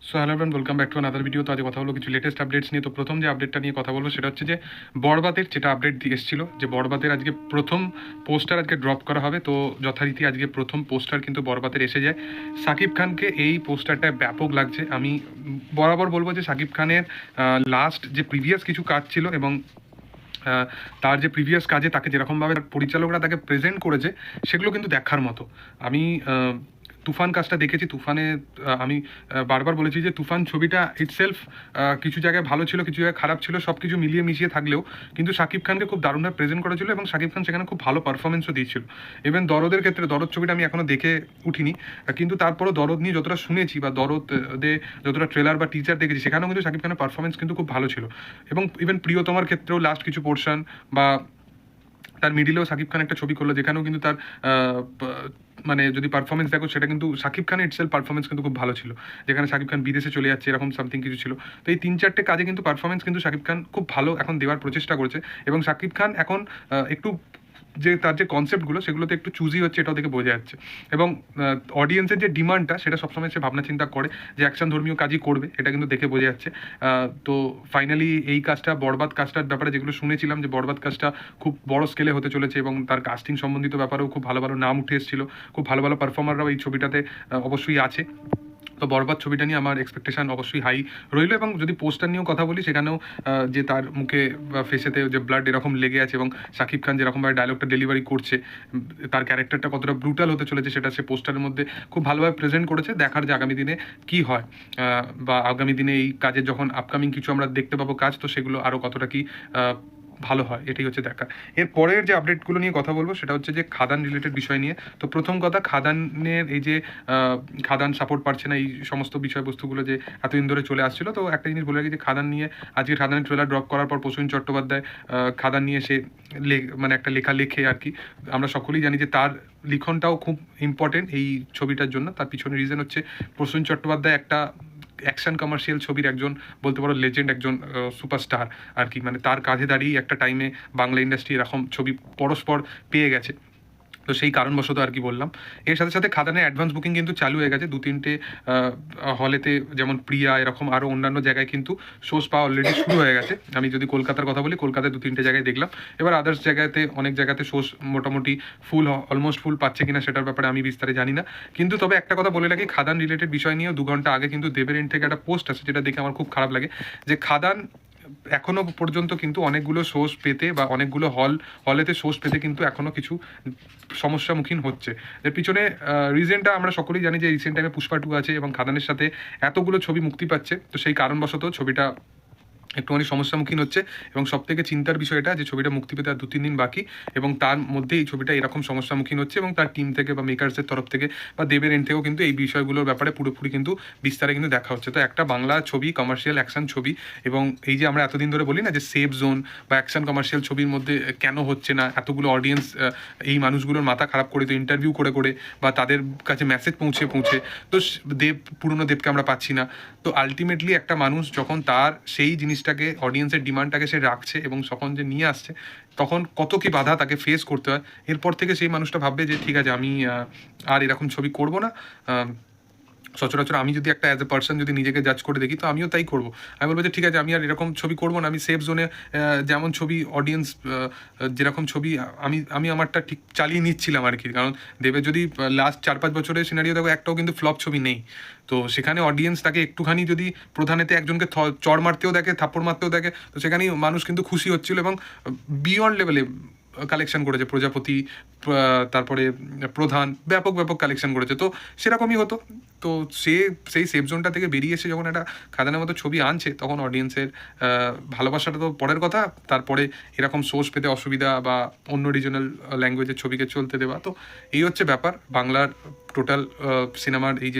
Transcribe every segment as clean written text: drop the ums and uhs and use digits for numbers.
So hello everyone, welcome back to another video. তো আজ কথা হলো কিছু লেটেস্ট আপডেটস নিয়ে। তো প্রথম যে আপডেটটা নিয়ে কথা বলবো সেটা হচ্ছে যে বরবাদের যেটা আপডেট এসেছিল যে বরবাদের আজকে প্রথম পোস্টার আজকে ড্রপ করা হবে। তো যথারীতি আজকে প্রথম পোস্টার কিন্তু বরবাদের এসে যায়। শাকিব খানকে এই পোস্টারটা ব্যাপক লাগছে। আমি বরাবর বলবো যে শাকিব খানের লাস্ট যে প্রিভিয়াস কিছু কাজ ছিল এবং তার যে প্রিভিয়াস কাজে তাকে যেরকমভাবে পরিচালকরা তাকে প্রেজেন্ট করেছে সেগুলো কিন্তু দেখার মতো। আমি তুফান কাজটা দেখেছি। তুফানে আমি বারবার বলেছি যে তুফান ছবিটা ইটসেলফ কিছু জায়গায় ভালো ছিল, কিছু জায়গায় খারাপ ছিল, সব কিছু মিলিয়ে মিশিয়ে থাকলেও কিন্তু শাকিব খানকে খুব দারুণভাবে প্রেজেন্ট করেছিল এবং শাকিব খান সেখানে খুব ভালো পারফরমেন্সও দিয়েছিল। ইভেন দরদের ক্ষেত্রে, দরদ ছবিটা আমি এখনও দেখে উঠিনি, কিন্তু তারপরও দরদ নিয়ে যতটা শুনেছি বা দরদে যতটা ট্রেলার বা টিজার দেখেছি সেখানেও কিন্তু শাকিব খানের পারফরমেন্স কিন্তু খুব ভালো ছিল। এবং ইভেন প্রিয়তমার ক্ষেত্রেও লাস্ট কিছু পোর্শন বা তার মিডিলেও শাকিব খান একটা ছবি করলো যেখানেও কিন্তু তার মানে যদি পারফরমেন্স দেখো সেটা কিন্তু শাকিব খানের ইটসেলফ পারফরমেন্স কিন্তু খুব ভালো ছিল, যেখানে শাকিব খান বিদেশে চলে যাচ্ছে এরকম সামথিং কিছু ছিল। তো এই 3-4টে কাজে কিন্তু পারফরমেন্স কিন্তু শাকিব খান খুব ভালো এখন দেওয়ার প্রচেষ্টা করেছে এবং শাকিব খান এখন একটু যে তার যে কনসেপ্টগুলো সেগুলোতে একটু চুজি হচ্ছে, এটাও দেখে বোঝা যাচ্ছে। এবং অডিয়েন্সের যে ডিমান্ডটা সেটা সবসময় সে ভাবনা চিন্তা করে যে অ্যাকশন ধর্মীয় কাজই করবে, এটা কিন্তু দেখে বোঝা যাচ্ছে। তো ফাইনালি এই কাজটা, বরবাদ কাজটার ব্যাপারে যেগুলো শুনেছিলাম যে বরবাদ কাজটা খুব বড় স্কেলে হতে চলেছে এবং তার কাস্টিং সম্বন্ধিত ব্যাপারেও খুব ভালো ভালো নাম উঠে এসেছিল, খুব ভালো ভালো পারফর্মাররাও এই ছবিটাতে অবশ্যই আছে। তো বরবাদ ছবিটা নিয়ে আমার এক্সপেকটেশন অবশ্যই হাই রইল। এবং যদি পোস্টার নিয়েও কথা বলি সেখানেও যে তার মুখে বা ফেসেতে যে ব্লাড এরকম লেগে আছে এবং শাকিব খান যেরকমভাবে ডায়লগটা ডেলিভারি করছে, তার ক্যারেক্টারটা কতটা ব্রুটাল হতে চলেছে সেটা সে পোস্টারের মধ্যে খুব ভালোভাবে প্রেজেন্ট করেছে। দেখার যে আগামী দিনে কি হয় বা আগামী দিনে এই কাজের যখন আপকামিং কিছু আমরা দেখতে পাবো কাজ, তো সেগুলো আরও কতটা কি ভালো হয় এটাই হচ্ছে দেখা। এর পরের যে আপডেটগুলো নিয়ে কথা বলবো সেটা হচ্ছে যে খাদান রিলেটেড বিষয় নিয়ে। তো প্রথম কথা, খাদানের এই যে খাদান সাপোর্ট পাচ্ছে না, এই সমস্ত বিষয়বস্তুগুলো যে এতদিন ধরে চলে আসছিল। তো একটা জিনিস বলে রাখি যে খাদান নিয়ে আজকে খাদানের ট্রেলার ড্রপ করার পর প্রসূন চট্টোপাধ্যায় খাদান নিয়ে সে মানে একটা লেখা লেখে আর কি। আমরা সকলেই জানি যে তার লিখনটাও খুব ইম্পর্টেন্ট এই ছবিটার জন্য। তার পিছনে রিজন হচ্ছে প্রসূন চট্টোপাধ্যায় একটা অ্যাকশন কমার্শিয়াল ছবির একজন বলতে পারো লেজেন্ড, একজন সুপারস্টার আর কি। মানে তার কাঁধে দাঁড়িয়ে একটা টাইমে বাংলা ইন্ডাস্ট্রি এরকম ছবি পরস্পর পেয়ে গেছে। তো সেই কারণবশত আর কি বললাম। এর সাথে সাথে খাদানের অ্যাডভান্স বুকিং কিন্তু চালু হয়ে গেছে 2-3টে হলেতে, যেমন প্রিয়া এরকম আরও অন্যান্য জায়গায় কিন্তু শোজ পাওয়া অলরেডি শুরু হয়ে গেছে। আমি যদি কলকাতার কথা বলি, কলকাতায় 2-3টে জায়গায় দেখলাম। এবার আদার্স জায়গাতে অনেক জায়গাতে শোজ মোটামুটি ফুল, অলমোস্ট ফুল পাচ্ছে কিনা সেটার ব্যাপারে আমি বিস্তারে জানি না। কিন্তু তবে একটা কথা বলে রাখি, খাদান রিলেটেড বিষয় নিয়েও 2 ঘন্টা আগে কিন্তু দেবের এন্ড থেকে একটা পোস্ট আছে যেটা দেখে আমার খুব খারাপ লাগে, যে খাদান এখনো পর্যন্ত কিন্তু অনেকগুলো শোজ পেতে বা অনেকগুলো হলেতে শোজ পেতে কিন্তু এখনো কিছু সমস্যামুখীন হচ্ছে। এর পিছনে রিজনটা আমরা সকলেই জানি যে রিসেন্ট টাইমে পুষ্পা 2 আছে এবং খাদানের সাথে এতগুলো ছবি মুক্তি পাচ্ছে। তো সেই কারণবশত ছবিটা একটুখানি সমস্যামুখীন হচ্ছে এবং সবথেকে চিন্তার বিষয় এটা যে ছবিটা মুক্তি পেতে আর 2-3 দিন বাকি এবং তার মধ্যে এই ছবিটা এরকম সমস্যামুখীন হচ্ছে এবং তার টিম থেকে বা মেকার্সের তরফ থেকে বা দেবের এন্ড থেকেও কিন্তু এই বিষয়গুলোর ব্যাপারে পুরোপুরি কিন্তু বিস্তারে কিন্তু দেখা হচ্ছে। তো একটা বাংলা ছবি, কমার্শিয়াল অ্যাকশন ছবি, এবং এই যে আমরা এতদিন ধরে বলি না যে সেফ জোন বা অ্যাকশন কমার্শিয়াল ছবির মধ্যে কেন হচ্ছে না, এতগুলো অডিয়েন্স এই মানুষগুলোর মাথা খারাপ করে, তো ইন্টারভিউ করে করে বা তাদের কাছে মেসেজ পৌঁছে পৌঁছে, তো পুরনো দেবকে আমরা পাচ্ছি না। তো আলটিমেটলি একটা মানুষ যখন তার সেই জিনিসটাকে, অডিয়েন্সের ডিমান্ডটাকে সে রাখছে এবং তখন যে নিয়ে আসছে, তখন কত কি বাধা তাকে ফেস করতে হয়। এরপর থেকে সেই মানুষটা ভাববে যে ঠিক আছে, আমি আর এরকম ছবি করব না। সচরাচর আমি যদি একটা অ্যাজ এ পার্সন যদি নিজেকে জাজ করে দেখি, তো আমিও তাই করবো। আমি বলবো যে ঠিক আছে, আমি আর এরকম ছবি করবো না। আমি সেফ জোনে যেমন ছবি, অডিয়েন্স যেরকম ছবি আমি আমি আমারটা ঠিক চালিয়ে নিচ্ছিলাম আর কি। কারণ দেবের যদি লাস্ট 4-5 বছরের সিনারিও দেখো, একটাও কিন্তু ফ্লপ ছবি নেই। তো সেখানে অডিয়েন্স তাকে একটুখানি যদি প্রধানেতে একজনকে চড় মারতেও দেখে, থাপ্পড় মারতেও দেখে, তো সেখানেই মানুষ কিন্তু খুশি হচ্ছিল এবং বিয়ন্ড লেভেলে কালেকশন করেছে। প্রজাপতি, তারপরে প্রধান, ব্যাপক ব্যাপক কালেকশন করেছে। তো সেরকমই হতো। তো সেই সেফ জোনটা থেকে বেরিয়ে এসে যখন একটা খাদানের মতো ছবি আনছে, তখন অডিয়েন্সের ভালোবাসাটা তো পরের কথা, তারপরে এরকম সোর্স পেতে অসুবিধা বা অন্য রিজনাল ল্যাঙ্গুয়েজের ছবিকে চলতে দেওয়া। তো এই হচ্ছে ব্যাপার। বাংলার টোটাল সিনেমার এই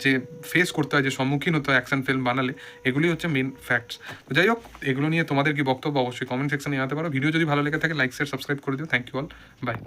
যে ফেস করতে হয়, যে সম্মুখীন হতে হয় অ্যাকশন ফিল্ম বানালে, এগুলি হচ্ছে মেন ফ্যাক্টস। তো যাই হোক, এগুলো নিয়ে তোমাদের কি বক্তব্য অবশ্যই কমেন্ট সেকশনে জানাতে পারো। ভিডিও যদি ভালো লেগে থাকে লাইক শেয়ার সাবস্ক্রাইব করে দিও। Thank you all, by.